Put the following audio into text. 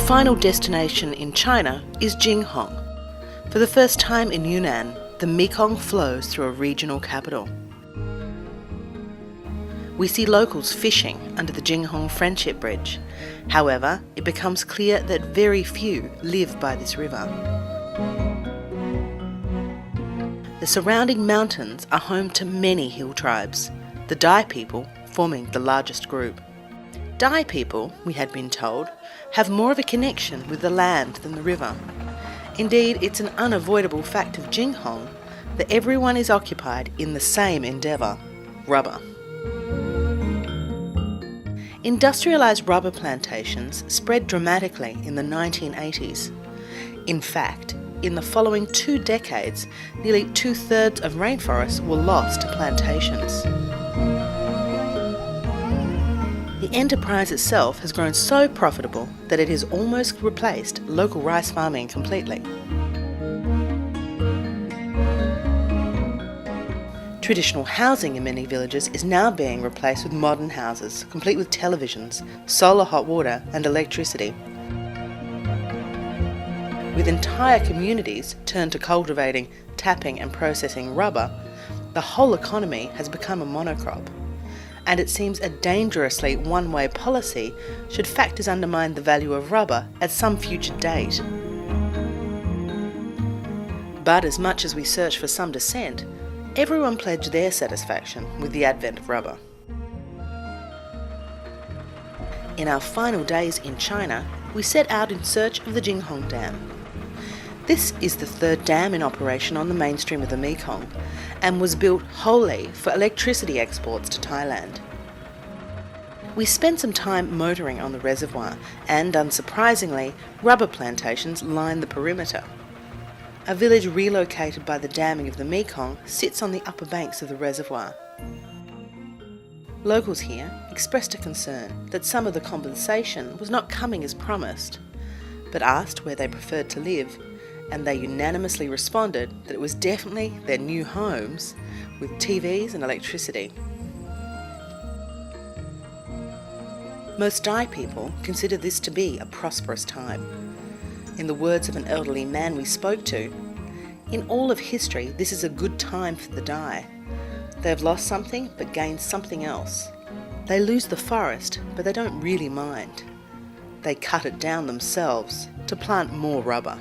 final destination in China is Jinghong. For the first time in Yunnan, the Mekong flows through a regional capital. We see locals fishing under the Jinghong Friendship Bridge. However, it becomes clear that very few live by this river. The surrounding mountains are home to many hill tribes, the Dai people forming the largest group. Dai people, we had been told, have more of a connection with the land than the river. Indeed, it's an unavoidable fact of Jinghong that everyone is occupied in the same endeavour, rubber. Industrialised rubber plantations spread dramatically in the 1980s. In fact, in the following 2 decades, nearly 2/3 of rainforests were lost to plantations. The enterprise itself has grown so profitable that it has almost replaced local rice farming completely. Traditional housing in many villages is now being replaced with modern houses, complete with televisions, solar hot water and electricity. With entire communities turned to cultivating, tapping and processing rubber, the whole economy has become a monocrop. And it seems a dangerously one-way policy should factors undermine the value of rubber at some future date. But as much as we search for some dissent, everyone pledged their satisfaction with the advent of rubber. In our final days in China, we set out in search of the Jinghong Dam. This is the 3rd dam in operation on the mainstream of the Mekong and was built wholly for electricity exports to Thailand. We spent some time motoring on the reservoir and, unsurprisingly, rubber plantations line the perimeter. A village relocated by the damming of the Mekong sits on the upper banks of the reservoir. Locals here expressed a concern that some of the compensation was not coming as promised, but asked where they preferred to live, and they unanimously responded that it was definitely their new homes with TVs and electricity. Most Dai people consider this to be a prosperous time. In the words of an elderly man we spoke to, in all of history, this is a good time for the Dai. They have lost something but gained something else. They lose the forest, but they don't really mind. They cut it down themselves to plant more rubber.